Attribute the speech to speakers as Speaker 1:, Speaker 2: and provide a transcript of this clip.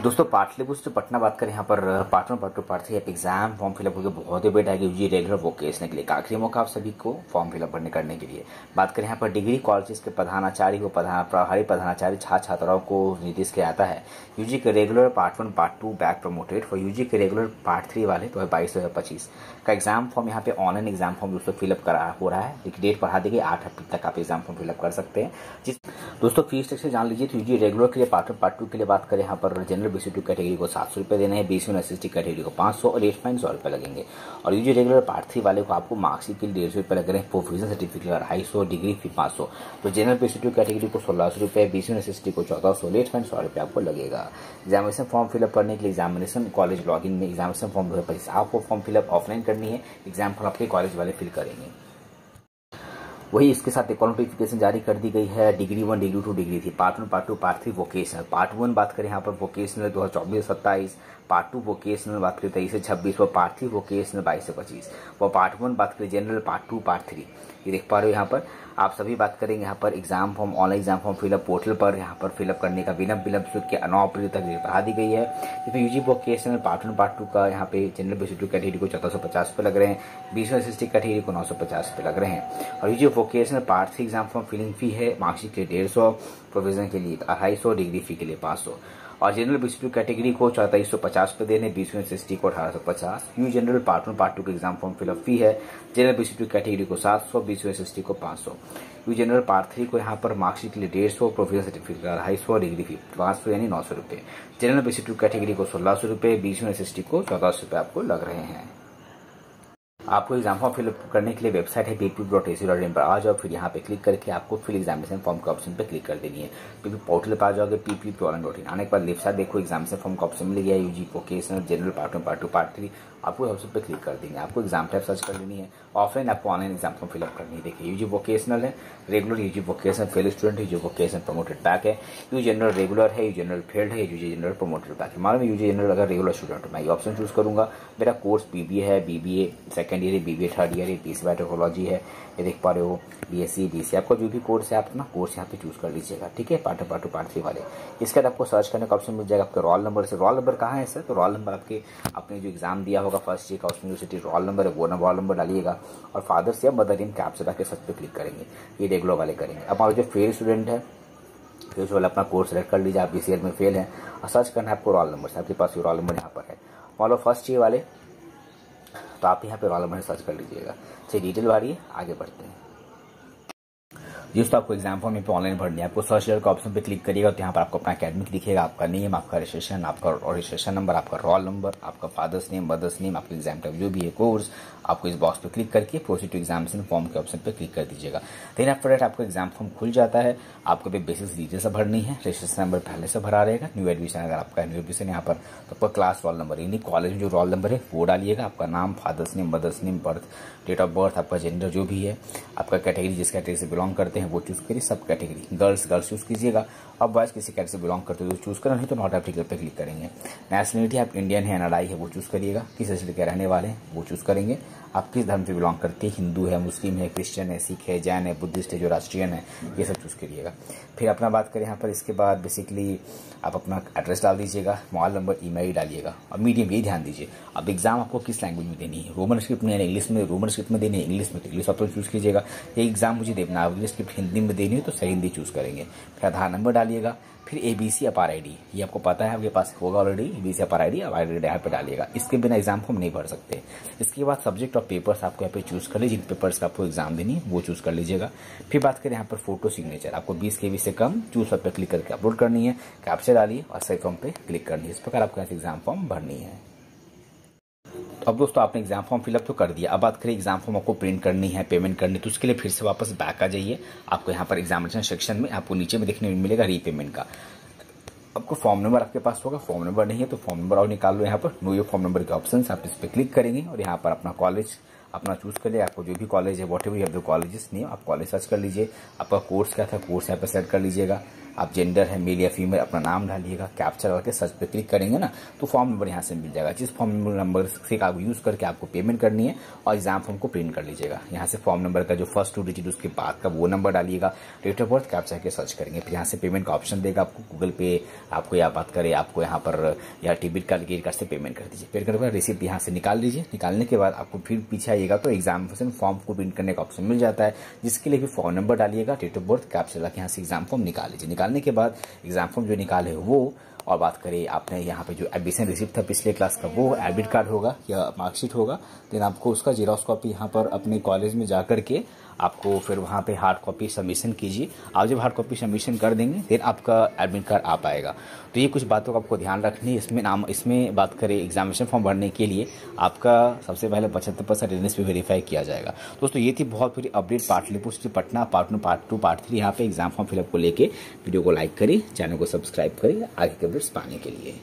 Speaker 1: दोस्तों पाटलिपुत्र पटना बात करें यहाँ पर part 1 part 2 part 3 exam form fill up होकर बहुत ही बेट आएगी यूजी रेगुलर वोकेशनल के लिए आखिरी मौका आप सभी को फॉर्म फिलअप करने के लिए। बात करें यहाँ पर डिग्री कॉलेजेस के प्रधानाचार्य को प्रभारी प्रधानाचार्य छात्र छात्राओं को निर्देश किया जाता है। यूजी के regular part 1 part 2 back promoted for UG के रेगुलर पार्ट 3 वाले 2022-2025 का एग्जाम फॉर्म यहाँ पे ऑनलाइन एग्जाम फॉर्म दोस्तों फिलअप हो रहा है। डेट बढ़ा दी गई 8 अप्रैल तक आप एग्जाम फॉर्म फिलअप कर सकते हैं। दोस्तों फीस स्ट्रक्चर जान लीजिए। तो यूजी रेगुलर के लिए पार्ट 1 पार्ट 2 के लिए बात करें यहाँ पर जनरल बेसिक कैटेगरी को 700 रुपये देने हैं, बीसी एसएसटी कैटेगरी को 500 और एट फाइन 100 रुपये लगेंगे। और यूजी रेगुलर पार्ट 3 वाले को आपको मार्कशीट के लिए 150 रुपये लग रहे हैं, प्रोविजन सर्टिफिकेट 250, डिग्री फी 500। तो जनरल बेसिक कैटेगरी को 1600 रुपये, बीसी एसएसटी को 1400, एट फाइन 100 रुपये आपको लगेगा। एग्जामिनेशन फॉर्म फिलअप करने के लिए एग्जामिनेशन कॉलेज लॉगिन में एग्जामिनेशन फॉर्म 2025 आपको फॉर्म फिलअप ऑफलाइन करनी है, एग्जाम फॉर्म आपके कॉलेज वाले फिल करेंगे। वही इसके साथ एक नोटिफिकेशन जारी कर दी गई है। डिग्री 1 डिग्री 2 डिग्री थी part 1 part 2 part 3 vocational. Part 1 बात करें यहाँ पर वोकेशनल 2024-27, पार्ट 2 वोकेशनल बात करें 23 से 26, व पार्ट 3 वोकेशनल 22 से 25, व पार्ट 1 बात करें जनरल पार्ट 2 पार्ट 3। ये देख पा रहे हो यहाँ पर आप सभी बात करेंगे यहाँ पर exam form online exam form fill up portal पर यहाँ पर फिलअप करने का बिना विलंब शुल्क के 9 अप्रैल तक बढ़ा दी गई है। इसमें यूजी वोकेशनल पार्ट 1 पार्ट 2 का यहाँ पे जनरल बेसिक कैटेगरी को 1450 रुपये लग रहे हैं, बीसी एसएसटी कैटेगरी को 950 रुपये लग रहे हैं। और UG vocational part 3 exam form filling fee है मार्कशीट के 150, प्रोविजन के लिए 250, डिग्री फी के लिए 500। और जनरल बेसिक कैटेगरी को 2450 पे देने, बीसी एसएसटी को 1850। यू जनरल पार्ट 1 पार्ट 2 के एग्जाम फॉर्म फिलअप फी है जनरल बेसिक कैटेगरी को 700, बीसी एसएसटी को 500। यू जनरल पार्ट 3 को यहाँ पर मार्कशीट के लिए 150, प्रोविजन सर्टिफिकेट 250, डिग्री फी 500 यानी 900 रुपये। जनरल बेसिक कैटेगरी को 1600 रुपये, बीसी एसएसटी को 1400 रुपये आपको लग रहे हैं। आपको एग्जाम फॉर्म फिलअप करने के लिए वेबसाइट है pp.ac.in पर आ जाओ, फिर यहाँ पे क्लिक करके आपको फिल एग्जामिनेशन फॉर्म के ऑप्शन पे क्लिक कर देनी है। पीपी पोर्टल पर आ जाओगे, pp.online.in आने के बाद लेफ्ट साइड देखो एग्जामिनेशन फॉर्म का ऑप्शन मिल गया है UG vocational general part 1 part 2 part 3। आपको ऑप्शन पे क्लिक कर देंगे, आपको एग्जाम टाइप सर्च कर लेनी है। ऑफलाइन आपको ऑनलाइन एग्जाम फॉर्म फिलअप करनी है। देखिए यूजी वोकेशनल है regular, UG vocational fail student है, यूजी वोकेशनल प्रमोटेड बैक है, यूजी जनरल रेगुलर है, यूजी जनरल फेल्ड है, यूजी जनरल प्रमोटेड बैक है। मान लो यूजी जनरल अगर रेगुलर स्टूडेंट मैं ये ऑप्शन चूज करूंगा। मेरा कोर्स बीबीए है, बीबीए सेकंड ईयर है, बीबीए थर्ड ईयर है, बीएससी बायोटेक्नोलॉजी है, ये देख पा रहे हो बीएससी बीसी। आपका जो भी कोर्स है आप अपना कोर्स यहाँ पे चूज कर लीजिएगा, ठीक है। पार्ट 2 पार्ट 3 वाले इसके बाद आपको सर्च करने का ऑप्शन मिल जाएगा आपके रोल नंबर से। रोल नंबर कहाँ है सर? तो रोल नंबर आपने जो एग्जाम दिया होगा फर्स्ट ईयर का उसमें यूनिवर्सिटी रोल नंबर है, वो रोल नंबर डालिएगा और फादर्स या मदर नेम कैप्चर करके सर्च पे क्लिक करेंगे। ये रेगुलर वाले करेंगे। अब हमारे जो फेल स्टूडेंट है फेल वाले अपना कोर्स सेलेक्ट कर लीजिए। आप बीसीएल में फेल हैं और सर्च करना है आपको रोल नंबर से। आपके पास रोल नंबर यहाँ पर है। मान लो फर्स्ट ईयर वाले तो आप यहाँ पे रोल नंबर सर्च कर लीजिएगा। चलिए डिटेल भरिए, आगे बढ़ते हैं। जिस आपको एग्जाम फॉर्म पे ऑनलाइन भरनी है, आपको सर्च का ऑप्शन पे क्लिक करिएगा तो यहाँ पर आपको अपना एकेडमिक दिखेगा, आपका नेम, आपका रजिस्ट्रेशन, आपका रजिस्ट्रेशन नंबर, आपका रोल नंबर, आपका फादर्स नेम, मदर्स नेम, आपका एग्जाम टाइप जो भी है कोर्स, आपको इस बॉक्स पे क्लिक करके प्रोसीड टू एग्जामिनेशन फॉर्म के ऑप्शन पे क्लिक कर दीजिएगा। देन आफ्टर दैट आपका एग्जाम फॉर्म खुल जाता है। आपको पे बेसिक डिटेल्स भरनी है। रजिस्ट्रेशन नंबर पहले से भरा रहेगा। न्यू एडमिशन अगर आपका न्यू एडमिशन यहाँ पर तो आपका क्लास रोल नंबर यानी कॉलेज में जो रोल नंबर है वो डालिएगा। आपका नाम, father's name, mother's name, birth date of birth, आपका जेंडर जो भी है, आपका कैटेगरी जिस कैटेगरी से बिलोंग करते हैं वो चूज करिए। सब कैटेगरी गर्ल्स चूज कीजिएगा। अब बॉयज किसी कैटेगरी से बिलोंग करते हो तो चूज करें, नहीं तो नॉट एप्लीकेबल पे क्लिक करेंगे। नेशनलिटी आप इंडियन है, एनआरआई है वो चूज करिएगा। किस स्टेट के रहने वाले हैं वो चूज करेंगे। आप किस धर्म से बिलोंग करते हैं, हिंदू है, मुस्लिम है, क्रिश्चियन है, सिख है, जैन है, बुद्धिस्ट है, जो राष्ट्रीयन है, ये सब चूज करिएगा। फिर अपना बात करें यहाँ पर इसके बाद बेसिकली आप अपना एड्रेस डाल दीजिएगा, मोबाइल नंबर, ईमेल डालिएगा। और मीडियम ये ध्यान दीजिए अब एग्जाम आपको किस लैंग्वेज में देनी है, रोमन स्क्रिप्ट में, इंग्लिश में, रोमन स्क्रिप्ट में देनी है, इंग्लिश में, तो इंग्लिश ऑप्शन चूज कीजिएगा। ये एग्जाम मुझे देना है, स्क्रिप्ट हिंदी में देनी है तो सही हिंदी चूज करेंगे। फिर आधार नंबर डालिएगा। फिर एबीसी अपार आईडी, ये आपको पता है आपके पास होगा ऑलरेडी, एबीसी अपार आईडी अब आईडी यहाँ पे डालिएगा। इसके बिना एग्जाम फॉर्म नहीं भर सकते। इसके बाद सब्जेक्ट और पेपर्स आपको यहाँ पे चूज कर लीजिए, जिन पेपर्स का आपको एग्जाम देनी है वो चूज कर लीजिएगा। फिर बात करें यहाँ पर फोटो सिग्नेचर, आपको 20 KB से कम चूज पर क्लिक करके अपलोड करनी है, कैप्चर डालिए और सही फॉर्म पे क्लिक करनी है। इस प्रकार आपको एग्जाम फॉर्म भरनी है। तो अब दोस्तों आपने एग्जाम फॉर्म फिलअप तो कर दिया। अब बात करें एग्जाम फॉर्म आपको प्रिंट करनी है, पेमेंट करनी है, तो उसके लिए फिर से वापस बैक आ जाइए। आपको यहाँ पर एग्जामिनेशन सेक्शन में आपको नीचे में देखने में मिलेगा रीपेमेंट का। आपको फॉर्म नंबर आपके पास होगा, फॉर्म नंबर नहीं है तो फॉर्म नंबर और निकाल लो। यहाँ पर नो योर फॉर्म नंबर के ऑप्शन आप इस पर क्लिक करेंगे और यहाँ पर अपना कॉलेज अपना चूज कर लिया। आपको जो भी कॉलेज है what ever you have the colleges name, आप कॉलेज सर्च कर लीजिए। आपका कोर्स क्या था, कोर्स यहाँ पर सेलेक्ट कर लीजिएगा। आप जेंडर है मेल या फीमेल अपना नाम डालिएगा, कैप्चर करके सर्च पे क्लिक करेंगे ना तो फॉर्म नंबर यहाँ से मिल जाएगा। जिस फॉर्म नंबर से आप यूज़ करके आपको पेमेंट करनी है और एग्जाम फॉर्म को प्रिंट कर लीजिएगा। यहाँ से फॉर्म नंबर का जो फर्स्ट 2 डिजिट उसके बाद का वो नंबर डालिएगा, डेट ऑफ बर्थ कैप्चर करके सर्च करेंगे। फिर यहाँ से पेमेंट का ऑप्शन देगा आपको, गूगल पे आपको या बात करें आपको यहाँ पर या डेबिट कार्ड क्रेडिट कार्ड से पेमेंट कर दीजिए। पेमेंट करने के बाद रिसिप्ट यहाँ से निकाल लीजिए। निकालने के बाद आपको फिर पीछे आइएगा तो एग्जामिनेशन फॉर्म को प्रिंट करने का ऑप्शन मिल जाता है, जिसके लिए भी फॉर्म नंबर डालिएगा, डेट ऑफ बर्थ कैप्चर लगा के यहाँ से एग्जाम फॉर्म निकाल लीजिए। निकालने के बाद एग्जाम फॉर्म जो निकाले वो, और बात करें आपने यहाँ पे जो एडमिशन रिसिप्ट था पिछले क्लास का वो एडमिट कार्ड होगा या मार्कशीट होगा, देन आपको उसका जेरॉक्स कॉपी यहाँ पर अपने कॉलेज में जा करके आपको फिर वहाँ पे हार्ड कॉपी सबमिशन कीजिए। आप जब हार्ड कॉपी सबमिशन कर देंगे फिर आपका एडमिट कार्ड आ पाएगा। तो ये कुछ बातों का आपको ध्यान रखनी है। इसमें बात करें एग्जामिनेशन फॉर्म भरने के लिए आपका सबसे पहले 75% अटेंडेंस पे वेरीफाई किया जाएगा। दोस्तों ये थी बहुत बड़ी update Pataliputra Patna part 1 part 2 part 3 यहाँ पे एग्जाम फॉर्म फिलअप को लेके। वीडियो को लाइक करिए, चैनल को सब्सक्राइब करिए आगे के अपडेट्स पाने के लिए।